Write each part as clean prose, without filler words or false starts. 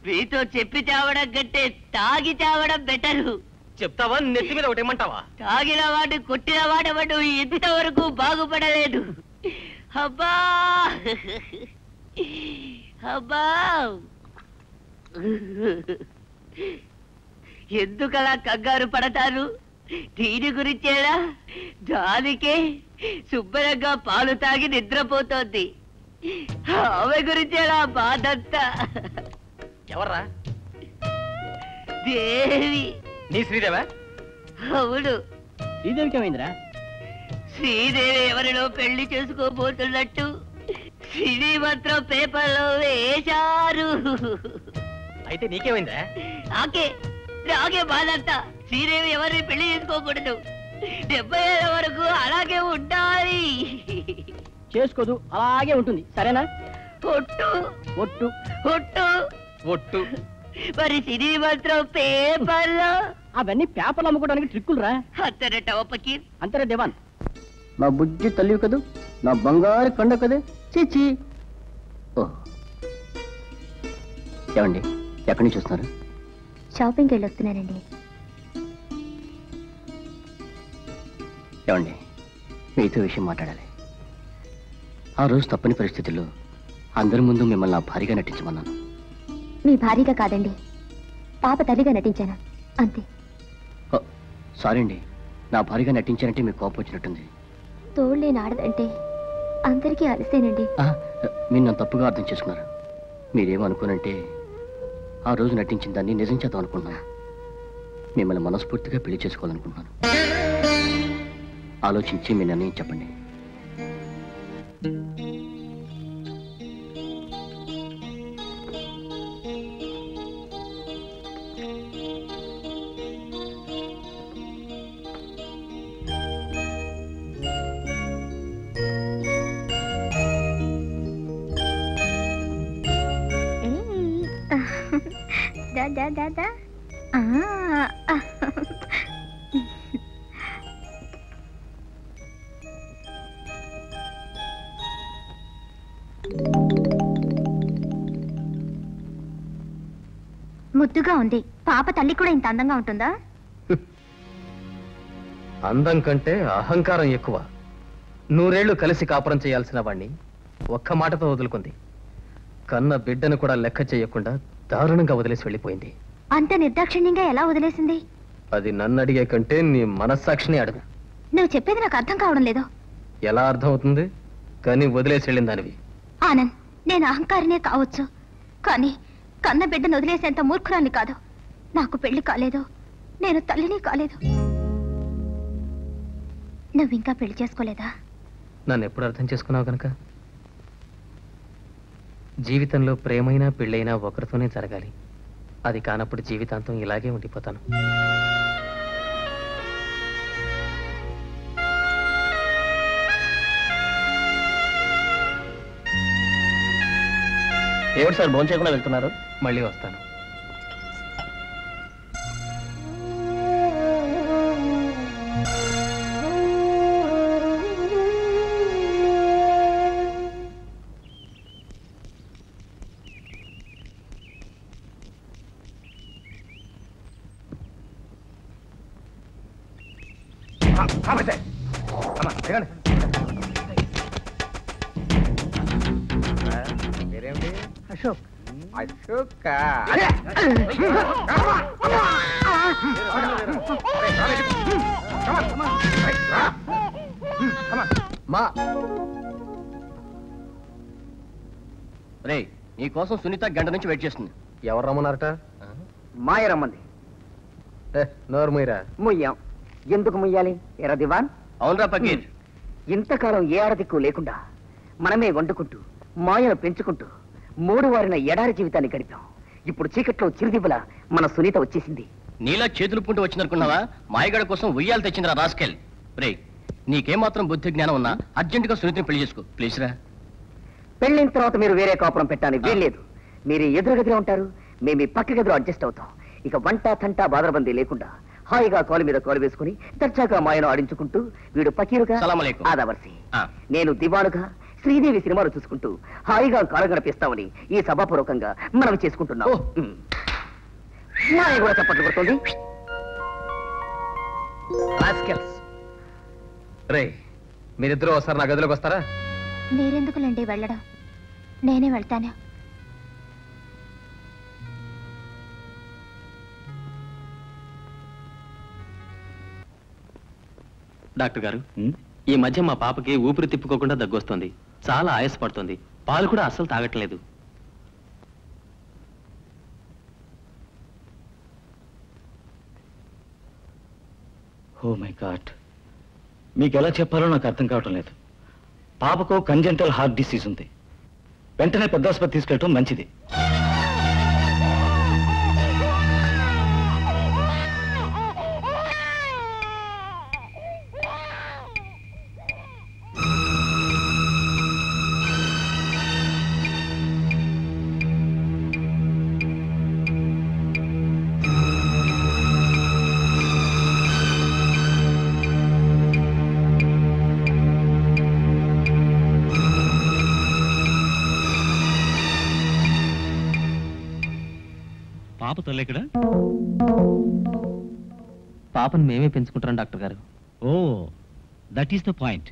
మీతో చెప్పి చావడం కంటే తాగి చావడం బెటరు. చెప్తావా? నెత్తి మీద ఒకటి ఏమంటావా? తాగిన వాడు కొట్టిన వాడు ఇంతవరకు బాగుపడలేదు. అబ్బా అబ్బా, ఎందుకలా కంగారు పడతారు? దీని గురించేనా? దానికే శుభ్రంగా పాలు తాగి నిద్రపోతోంది. ఆమె గురించేనా బాధంతా? ఎవర్రా? దేవి. నీ శ్రీదేవా? అవును. శ్రీదేవికి ఏమైందిరా? శ్రీదేవి ఎవరినో పెళ్లి చేసుకోబోతున్నట్టు శ్రీమంత్రం పేపర్లో వేశారు. అయితే నీకేమైందా? నాకే బాధంతా. శ్రీదేవి ఎవరిని పెళ్లి చేసుకోకూడదు. 70 ఏళ్ళ వరకు అలాగే ఉండాలి. చేసుకోదు, అలాగే ఉంటుంది. సరేనా? ఒట్టు ఒట్టు ఒట్టు ఒట్టు. మరి శ్రీమంత్రం పేపర్లో అవన్నీ పేపర్లు అమ్ముకోవడానికి ట్రిక్కులు రా. అంతేనట పకీర్. అంతేరా దేవాన్. నా బుజ్జి తల్లి కదూ, నా బంగారు కొండ కదే. చీచి. ఏమండి, ఎక్కడి నుంచి వస్తున్నారు? షాపింగ్కి వెళ్ళి వస్తున్నానండి. ఏమండి, మీతో విషయం మాట్లాడాలి. ఆ రోజు తప్పని పరిస్థితుల్లో అందరి ముందు మిమ్మల్ని నా భారీగా నటించమన్నాను. మీ భారీగా కాదండి, పాప తల్లిగా నటించాను అంతే. సారీ అండి, నా భారీగా నటించానంటే మీకు కోపం వచ్చినట్టుంది. తోడులేని ఆడదంటే అందరికీ అలసేనండి. మీరు నన్ను తప్పుగా అర్థం చేసుకున్నారు. మీరేమనుకోనంటే ఆ రోజు నటించిన దాన్ని నిజం చేద్దాం అనుకుంటున్నాను. మిమ్మల్ని మనస్ఫూర్తిగా పెళ్లి చేసుకోవాలనుకుంటున్నాను. ఆలోచించి మీ నిర్ణయం చెప్పండి. ముద్దుగా ఉంది. పాప తల్లి కూడా ఇంత అందంగా ఉంటుందా? అందం కంటే అహంకారం ఎక్కువ. 100 ఏళ్లు కలిసి కాపురం చేయాల్సిన వాణ్ణి ఒక్క మాటతో వదులుకుంది. కన్న బిడ్డను కూడా లెక్క చేయకుండా దారుణంగా వదిలేసి వెళ్ళిపోయింది. అంత నిర్దాక్షిణ్యంగా ఎలా వదిలేసింది? అది నన్ను అడిగే కంటే నీ మనస్సాక్షిని అడుగు. నువ్వు చెప్పేది నాకు అర్థం కావడం లేదు. ఎలా అర్థం అవుతుంది? కానీ వదిలేసి వెళ్ళింది దానివి. ఆనంద్, నేను అహంకారినే కావచ్చు, కానీ కన్న బిడ్డను వదిలేసేంత మూర్ఖురాన్ని కాదు. నాకు పెళ్లి కాలేదు, నేను తల్లిని కాలేదు. నువ్వింకా పెళ్లి చేసుకోలేదా? నన్ను ఎప్పుడు అర్థం చేసుకున్నావు కనుక. జీవితంలో ప్రేమైనా పెళ్ళైనా ఒకరితోనే జరగాలి. అది కానప్పుడు జీవితాంతం ఇలాగే ఉండిపోతాను. ఏమిటి సార్ భోజనం చేయకుండా వెళ్తున్నారు? మళ్ళీ వస్తాను. అశోక్. అశోక్ రే, నీ కోసం సునీత గంట నుంచి వెయిట్ చేస్తుంది. ఎవరు రమ్మన్నారట? మాయ రమ్మంది. నోరు మీరా? ముయ్యాం. ఎందుకు ముయ్యాలి ఎరా దివాన్? అవునరా పకీర్. ఇంతకాలం ఏ ఆడదిక్కు లేకుండా మనమే వండుకుంటూ మాయను పెంచుకుంటూ 3 వారిన ఎడారి జీవితాన్ని గడిపాం. ఇప్పుడు చీకట్లో చిరుదివ్వల మన సునీత వచ్చేసింది. నీలా చేతులు పుంటూ వచ్చిందనుకున్నావా? మాయగడ కోసం ఉయ్యాలు తెచ్చిందిరా రాస్కెల్. రే, నీకేమాత్రం బుద్ధి జ్ఞానం ఉన్నా అర్జెంటుగా సునీతని పెళ్లి చేసుకో ప్లీజ్ రా. పెళ్ళైన తర్వాత మీరు వేరే కాపురం పెట్టాలని వీల్లేదు. మీరు ఎదురుగదిలో ఉంటారు, మేము పక్క గదిలో అడ్జస్ట్ అవుతాం. ఇక వంట తంట బాదరబందీ లేకుండా హాయిగా కాలు మీద కాలు వేసుకుని దర్జాగా మాయను ఆడించుకుంటూ వీడు పకీరుగా ఆదవర్సి, నేను దివానుగా శ్రీదేవి సినిమాలు చూసుకుంటూ హాయిగా కాలం గడిపిస్తామని ఈ సభాపూర్వకంగా మనం చేసుకుంటున్నాం. కూడా చప్పట్లు కొడుతుంది. రే, మీరిద్దరూ ఒకసారి నా గదిలోకి వస్తారా? మీరెందుకులండి వెళ్ళడం, నేనే వెళ్తాను. డాక్టర్ గారు, ఈ మధ్య మా పాపకి ఊపిరి తిప్పుకోకుండా దగ్గొస్తుంది, చాలా ఆయాసపడుతుంది, పాలు కూడా అస్సలు తాగట్లేదు. ఓ మై గాడ్, మీకు ఎలా చెప్పాలో నాకు అర్థం కావటం లేదు. పాపకు కంజెంటల్ హార్ట్ డిసీజ్ ఉంది. వెంటనే పెద్ద ఆసుపత్రి తీసుకెళ్ళటం మంచిది. పాప తల్లి ఎక్కడ? పాపను మేమే పెంచుకుంటాం డాక్టర్ గారు. ఓ, దట్ ఈస్ ద పాయింట్.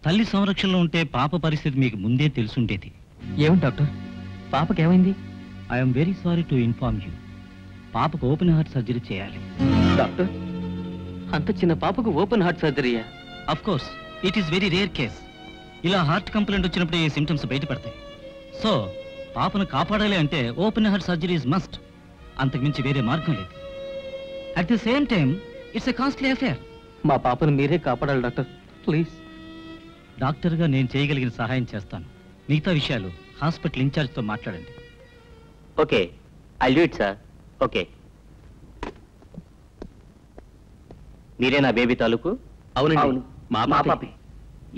తల్లి సంరక్షణలో ఉంటే పాప పరిస్థితి మీకు ముందే తెలుసుండేది. ఏమిటి డాక్టర్, పాపకి ఏమైంది? I'm very sorry to inform you, పాపకు ఓపెన్ హార్ట్ సర్జరీ చేయాలి. డాక్టర్, అంత చిన్న పాపకు ఓపెన్ హార్ట్ సర్జరీయా? Of course, it is very rare case. ఇలా హార్ట్ కంప్లైంట్ వచ్చినప్పుడు ఈ సిమ్టమ్స్ బయటపడతాయి. సో పాపను కాపాడాలి అంటే open heart surgery is must. అంతకుమించి వేరే మార్గం లేదు. At the same time it's a costly affair. మా పాపను మీరే కాపాడాలి డాక్టర్, ప్లీజ్. డాక్టర్గా నేను చేయగలిగిన సహాయం చేస్తాను. మిగతా విషయాలు హాస్పిటల్ ఇన్ఛార్జ్తో మాట్లాడండి. Okay, I do it sir. Okay. మీరే నా బేబీ తాలూకు? అవునండి, మా పాపే.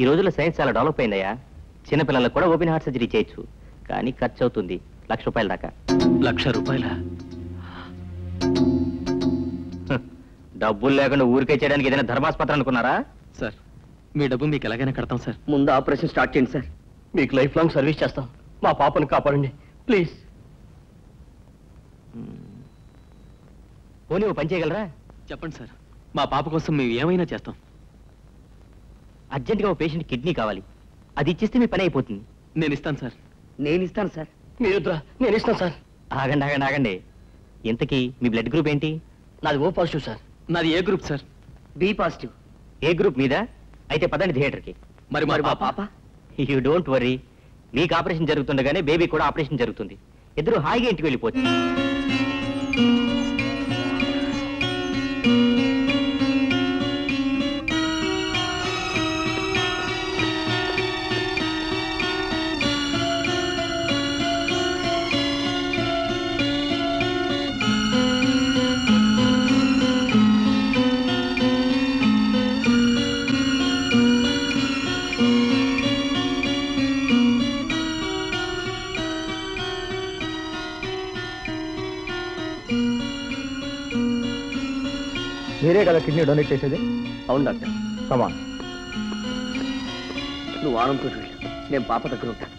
ఈ రోజుల్లో సైన్స్ చాలా డెవలప్ అయిందయ్యా. చిన్నపిల్లలకు కూడా ఓపెన్ హార్ట్ సర్జరీ చేయొచ్చు, కానీ ఖర్చు అవుతుంది ₹1,00,000 దాకా. ₹1,00,000? డబ్బులు లేకుండా ఊరికే చేయడానికి ఏదైనా ధర్మాస్పత్రం అనుకున్నారా? సార్, మీ డబ్బు మీకు ఎలాగైనా కడతాం సార్. ముందు ఆపరేషన్ స్టార్ట్ చేయండి సార్. మీకు లైఫ్ లాంగ్ సర్వీస్ చేస్తాం. మా పాపను కాపాడండి ప్లీజ్. పోనీ ఓ పని చేయగలరా? చెప్పండి సార్, మా పాప కోసం మేము ఏమైనా చేస్తాం. అర్జెంటుగా ఓ పేషెంట్ కిడ్నీ కావాలి, అది ఇచ్చేస్తే మీ పని అయిపోతుంది. నేను ఇస్తాను సార్. నేను ఇస్తాను సార్. మీరు నేను ఇస్తాను సార్. ఆగండి ఆగండి ఆగండి, ఇంతకీ మీ బ్లడ్ గ్రూప్ ఏంటి? నాది ఓ పాజిటివ్ సార్. నాది A group sir? B positive. A group మీద? అయితే పదండి థియేటర్కి. మరి మా పాప? యూ డోంట్ వరీ, మీకు ఆపరేషన్ జరుగుతుండగానే బేబీ కూడా ఆపరేషన్ జరుగుతుంది. ఇద్దరు హాయిగా ఇంటికి వెళ్ళిపోతుంది. మీరే కదా కిడ్నీ డొనేట్ చేసేది? అవును డాక్టర్. కమాన్. నువ్వు ఆనంతో వెళ్ళు, నేను పాప దగ్గర ఉంటాను.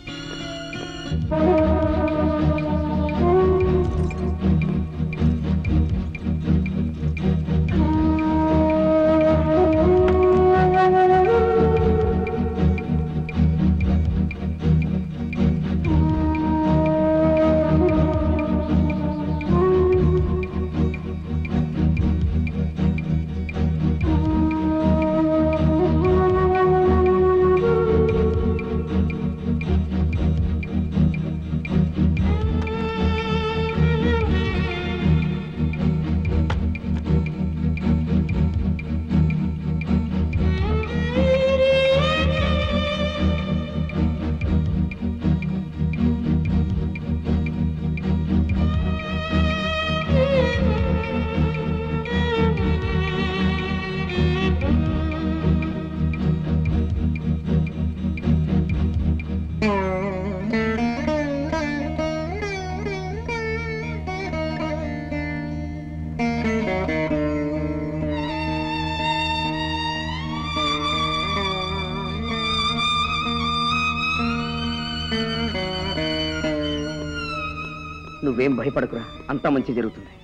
నువ్వేం భయపడకురా, అంతా మంచి జరుగుతుంది.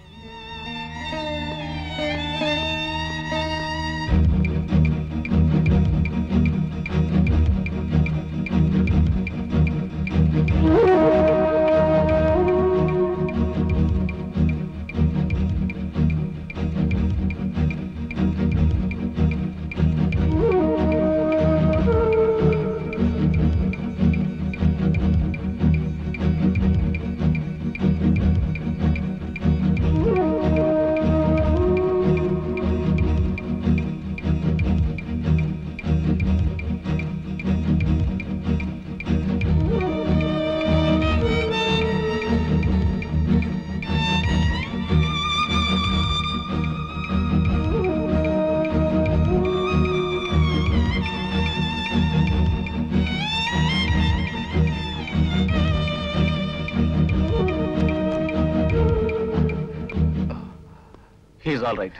He's all right.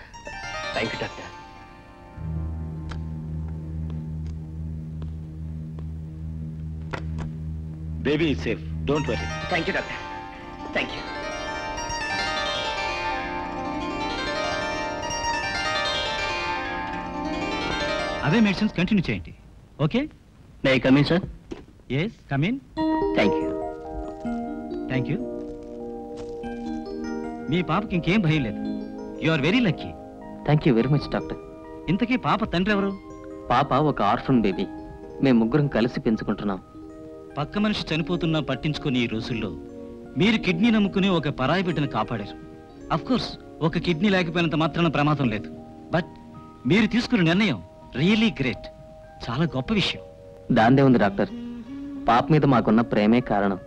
Thank you doctor. Baby is safe. Don't worry. Thank you doctor, thank you. అవే మెడిసిన్స్ కంటిన్యూ చేయండి. Okay? May I come in sir? Yes, come in. Thank you. Thank you. మీ పాపకి ఇంకేం భయం లేదు. You are very lucky. Thank you very much doctor. ఇంతకీ పాప తండ్రి ఎవరు? పాప ఒక ఆర్ఫన్ బేబీ. మేము ముగ్గురం కలిసి పెంచుకుంటున్నాం. పక్క మనిషి చనిపోతున్నా పట్టించుకుని ఈ రోజుల్లో మీరు కిడ్నీ నమ్ముకుని ఒక పరాయి బిడ్డను కాపాడారు. అఫ్ కోర్స్ ఒక కిడ్నీ లేకపోయినంత మాత్రాన ప్రమాదం లేదు. బట్ మీరు తీసుకున్న నిర్ణయం రియలీ గ్రేట్. చాలా గొప్ప విషయం. దాందే ఉంది డాక్టర్. పాప మీద మాకున్న ప్రేమే కారణం.